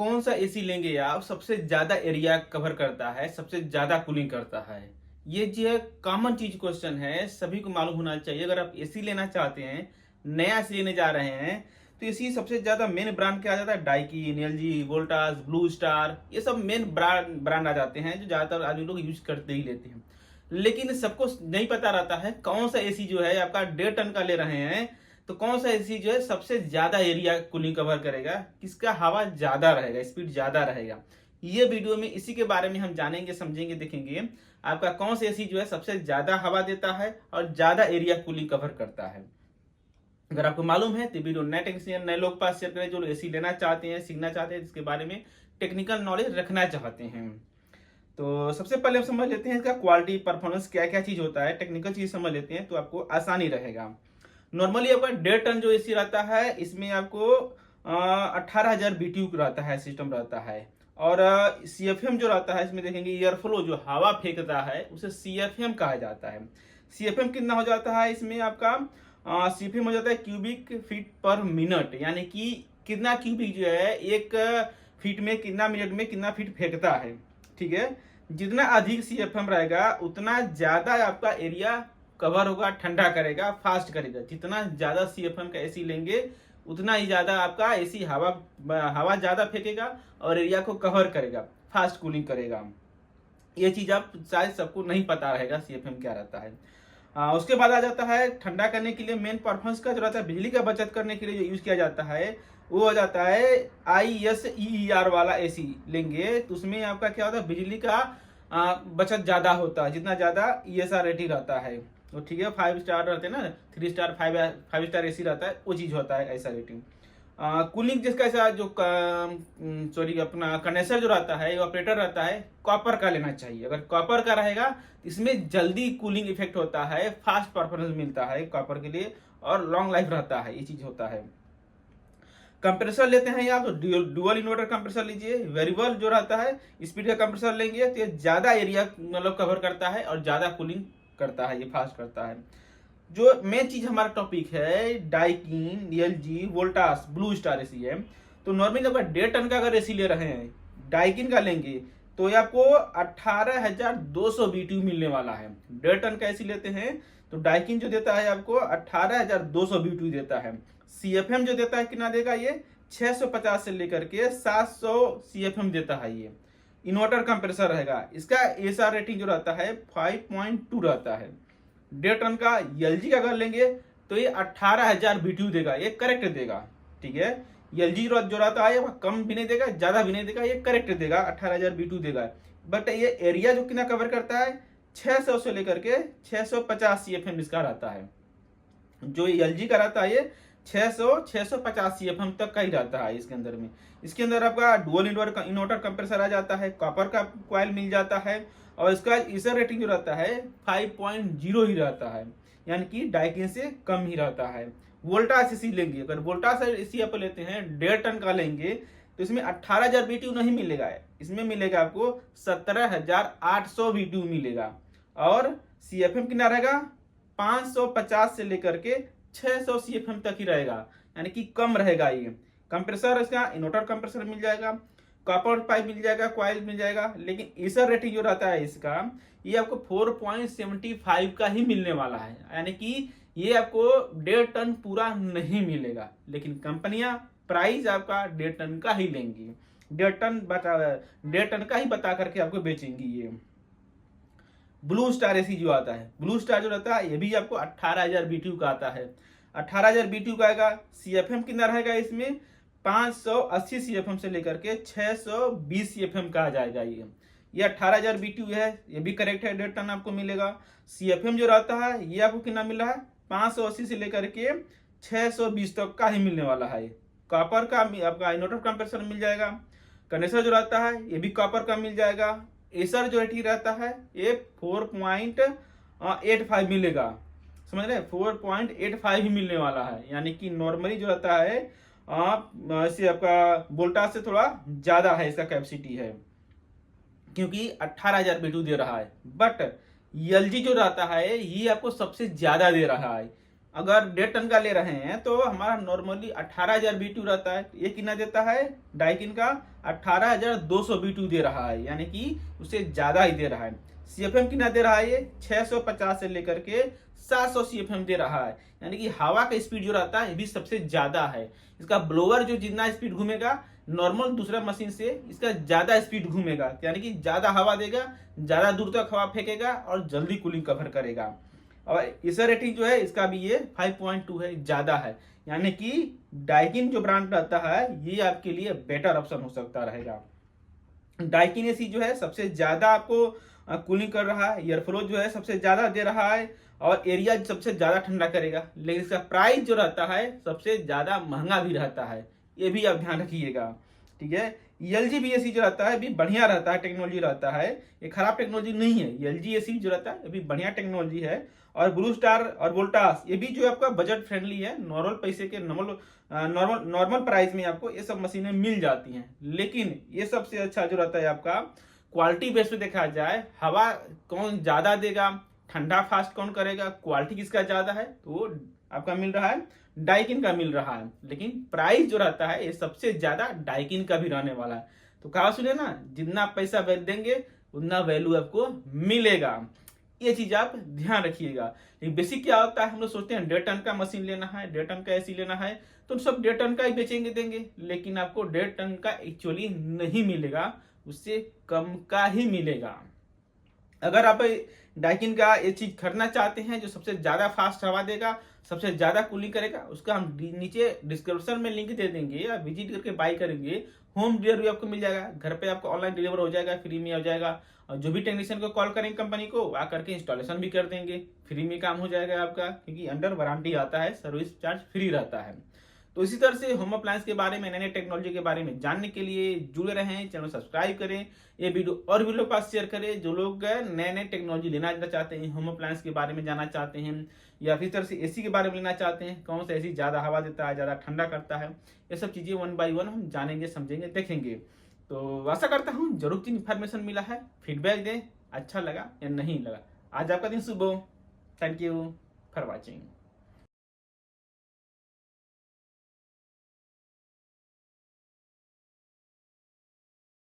कौन सा एसी लेंगे आप सबसे ज्यादा एरिया कवर करता है, सबसे ज्यादा कूलिंग करता है? ये जो कॉमन चीज क्वेश्चन है, सभी को मालूम होना चाहिए। अगर आप एसी लेना चाहते हैं, नया एसी लेने जा रहे हैं, तो एसी सबसे ज्यादा मेन ब्रांड क्या आ जाता है? Daikin, LG, Voltas, blue star, ये सब मेन ब्रांड आ जाते हैं जो ज्यादातर आदमी लोग यूज करते ही लेते हैं। लेकिन सबको नहीं पता रहता है कौन सा एसी जो है आपका 1.5 टन का ले रहे हैं, तो कौन सा एसी जो है सबसे ज्यादा एरिया कूलिंग कवर करेगा, किसका हवा ज्यादा रहेगा, स्पीड ज्यादा रहेगा। ये वीडियो में इसी के बारे में हम जानेंगे, समझेंगे, देखेंगे आपका कौन सा एसी जो है सबसे ज्यादा हवा देता है और ज्यादा एरिया कूलिंग कवर करता है। अगर आपको मालूम है तो वीडियो नए टेक्नीशियन, नए लोग पास शेयर करें जो एसी लेना चाहते हैं, सीखना चाहते हैं, इसके बारे में टेक्निकल नॉलेज रखना चाहते हैं। तो सबसे पहले हम समझ लेते हैं इसका क्वालिटी, परफॉर्मेंस, क्या क्या चीज होता है, टेक्निकल चीज समझ लेते हैं तो आपको आसानी रहेगा। नॉर्मली आपका 1.5 टन जो एसी रहता है, इसमें आपको 18,000 BTU रहता है, सिस्टम रहता है। और CFM जो रहता है, इसमें देखेंगे एयर फ्लो जो हवा फेंकता है उसे CFM कहा जाता है। CFM कितना हो जाता है इसमें आपका? CFM हो जाता है क्यूबिक फीट पर मिनट, यानी कि कितना क्यूबिक जो है एक फीट में, कितना मिनट में कितना फीट फेंकता है। ठीक है, जितना अधिक CFM रहेगा उतना ज्यादा आपका एरिया कवर होगा, ठंडा करेगा, फास्ट करेगा। जितना ज्यादा CFM का एसी लेंगे उतना ही ज्यादा आपका एसी हवा ज्यादा फेंकेगा और एरिया को कवर करेगा, फास्ट कूलिंग करेगा। ये चीज आप शायद सबको नहीं पता रहेगा CFM क्या रहता है। उसके बाद आ जाता है ठंडा करने के लिए मेन परफॉर्मेंस का जो रहता है, बिजली का बचत करने के लिए जो यूज किया जाता है वो हो जाता है ISEER वाला एसी लेंगे तो उसमें आपका क्या होता है, बिजली का बचत ज्यादा होता है जितना ज्यादा ESR रेटिंग रहता है। तो ठीक है, 5 स्टार रहते हैं ना, 3 स्टार, 5 स्टार एसी रहता है, वो चीज होता है ऐसा रेटिंग। कूलिंग जिसका ऐसा जो सॉरी अपना कंडेंसर जो रहता है, ऑपरेटर रहता है, कॉपर का लेना चाहिए। अगर कॉपर का रहेगा इसमें जल्दी कूलिंग इफेक्ट होता है, फास्ट परफॉर्मेंस मिलता है कॉपर के लिए और लॉन्ग लाइफ रहता है, ये चीज होता है। कंप्रेसर लेते हैं या तो डुअल इन्वर्टर कंप्रेसर लीजिए, वेरिएबल जो रहता है स्पीड का कंप्रेसर लेंगे तो ये ज्यादा एरिया मतलब कवर करता है और ज्यादा कूलिंग करता है, ये फास्ट करता है। जो मेन चीज हमारा टॉपिक है Daikin, LG, Voltas, blue star AC है। तो नॉर्मली अगर 1.5 टन का अगर एसी ले रहे हैं, डाइकिन का लेंगे तो ये आपको 18,200 BTU मिलने वाला है। 1.5 टन का एसी लेते हैं तो डाइकिन जो देता है आपको 18,200 BTU देता है। CFM जो देता है कितना देगा ये? 650 से लेकर के 700 CFM देता है। ये इन्वर्टर कंप्रेसर रहेगा, इसका एसआर रेटिंग जो रहता है 5.2 रहता है। 1.5 टन का एलजी का अगर लेंगे तो ये 18,000 BTU देगा, ये करेक्ट देगा। ठीक है, एलजी जो रहता है कम भी नहीं देगा, ज्यादा भी नहीं देगा, ये करेक्ट देगा, 18,000 BTU देगा। बट ये एरिया जो कितना कवर करता है, 600 से लेकर के 650 CFM इसका रहता है। जो एलजी का रहता है ये 650 CFM तक का ही रहता है इसके अंदर में। इसके अंदर आपका डुअल इन्वर्टर कंप्रेसर आ जाता है, कॉपर का कॉइल मिल जाता है और इसका ईसर रेटिंग जो रहता है 5.0 ही रहता है, यानी कि डाइकिन से कम ही रहता है। वोल्टास एसी लेंगे, अगर वोल्टास एसी आप लेते हैं 1.5 टन का लेंगे तो इसमें 18,000 BTU नहीं मिलेगा, इसमें मिलेगा आपको 17,800 BTU मिलेगा। और CFM कितना रहेगा? 550 से लेकर के 600 CFM तक ही रहेगा, यानी कि कम रहेगा। ये कंप्रेसर इसका इन्वर्टर कंप्रेसर मिल जाएगा, कॉपर पाइप मिल जाएगा, कॉइल मिल जाएगा, लेकिन ईसर रेटिंग जो रहता है इसका ये आपको 4.75 का ही मिलने वाला है, यानी कि ये आपको 1.5 टन पूरा नहीं मिलेगा। लेकिन कंपनियां प्राइस आपका 1.5 टन का ही लेंगी, 1.5 टन का ही बता करके आपको बेचेंगी। ये ब्लू स्टार एसी जो आता है, ब्लू स्टार जो रहता है ये भी आपको 18,000 BTU का आता है। 18,000 BTU का आएगा। CFM कितना रहेगा इसमें? 580 CFM से लेकर के 620 CFM का आ जाएगा। ये 18,000 BTU है, ये भी करेक्ट है, 1.5 टन आपको मिलेगा। CFM जो रहता है ये आपको कितना मिल रहा है? 580 से लेकर के 620 तक का ही मिलने वाला है। कॉपर का आपका इन्वर्टर कंप्रेसर मिल जाएगा। कंडेंसर जो रहता है ये भी कॉपर का मिल जाएगा। एसर जो रेटिंग रहता है ये 4.85 मिलेगा, समझ रहे, 4.85 ही मिलने वाला है, यानी कि नॉर्मली जो रहता है ऐसे आपका वोल्टास से थोड़ा ज्यादा है, इसका कैपेसिटी है, क्योंकि 18,000 BTU दे रहा है। बट एलजी जो रहता है ये आपको सबसे ज्यादा दे रहा है, अगर 1.5 टन का ले रहे हैं तो हमारा नॉर्मली 18,000 BTU रहता है। ये कितना देता है डाइकिन का? 18,200 BTU दे रहा है, यानी कि उससे ज्यादा ही दे रहा है। CFM कितना दे रहा है? ये 650 से लेकर के 700 CFM दे रहा है, यानी कि हवा का स्पीड जो रहता है ये भी सबसे ज्यादा है। इसका ब्लोअर जो जितना स्पीड घूमेगा नॉर्मल दूसरा मशीन से इसका ज्यादा स्पीड घूमेगा, यानी कि ज्यादा हवा देगा, ज्यादा दूर तक हवा फेंकेगा और जल्दी कूलिंग कवर करेगा। और इसका रेटिंग जो है इसका भी ये 5.2 है, ज्यादा है, यानी कि डाइकिन जो ब्रांड रहता है ये आपके लिए बेटर ऑप्शन हो सकता रहेगा। डाइकिन एसी जो है सबसे ज्यादा आपको कूलिंग कर रहा है, एयर फ्लो जो है सबसे ज्यादा दे रहा है और एरिया सबसे ज्यादा ठंडा करेगा, लेकिन इसका प्राइस जो रहता है सबसे ज्यादा महंगा भी रहता है, ये भी आप ध्यान रखिएगा। ठीक है, एलजी भी एसी जो रहता है भी बढ़िया रहता है, टेक्नोलॉजी रहता है, ये खराब टेक्नोलॉजी नहीं है। एलजी एसी जो रहता है ये भी बढ़िया टेक्नोलॉजी है। और ब्लू स्टार और वोल्टास ये भी जो आपका बजट फ्रेंडली है, नॉर्मल पैसे के नॉर्मल प्राइस में आपको ये सब मशीनें मिल जाती हैं। लेकिन ये सबसे अच्छा जो रहता है आपका क्वालिटी बेस पे देखा जाए, हवा कौन ज्यादा देगा, ठंडा फास्ट कौन करेगा, क्वालिटी किसका ज्यादा है, तो वो आपका मिल रहा है डाइकिन का मिल रहा है। लेकिन प्राइस जो रहता है ये सबसे ज्यादा डाइकिन का भी रहने वाला है। तो कहा सुने ना, जितना पैसा देंगे उतना वैल्यू आपको मिलेगा, ये चीज आप ध्यान रखिएगा। लेकिन बेसिक क्या होता है, हम लोग सोचते हैं 1.5 टन का मशीन लेना है, 1.5 टन का एसी लेना है, तो सब 1.5 टन का ही बेचेंगे देंगे, लेकिन आपको 1.5 टन का एक्चुअली नहीं मिलेगा, उससे कम का ही मिलेगा। अगर आप डाइकिन का ये चीज खरीदना चाहते हैं जो सबसे ज्यादा फास्ट हवा देगा, सबसे ज्यादा कूलिंग करेगा, उसका हम नीचे डिस्क्रिप्शन में लिंक दे देंगे, या विजिट करके बाई करेंगे, होम डिलीवरी आपको मिल जाएगा, घर पे आपको ऑनलाइन डिलीवर हो जाएगा, फ्री में हो जाएगा। और जो भी टेक्नीशियन को कॉल करेंगे कंपनी को, आ करके इंस्टॉलेशन भी कर देंगे, फ्री में काम हो जाएगा आपका, क्योंकि अंडर वारंटी आता है, सर्विस चार्ज फ्री रहता है। तो इसी तरह से होम अप्लायंस के बारे में, नए नए टेक्नोलॉजी के बारे में जानने के लिए जुड़े रहें, चैनल सब्सक्राइब करें, ये वीडियो और भी लोग पास शेयर करें जो लोग नए नए टेक्नोलॉजी लेना चाहते हैं, होम अप्लायंस के बारे में जानना चाहते हैं, या फिर तरह से एसी के बारे में लेना चाहते हैं, कौन सा एसी ज्यादा हवा देता है, ज्यादा ठंडा करता है, ये सब चीजें 1 बाय 1 हम जानेंगे, समझेंगे, देखेंगे। तो आशा करता हूँ जरूर इन्फॉर्मेशन मिला है, फीडबैक दें, अच्छा लगा या नहीं लगा। आज आपका दिन शुभ हो। Thank you for watching.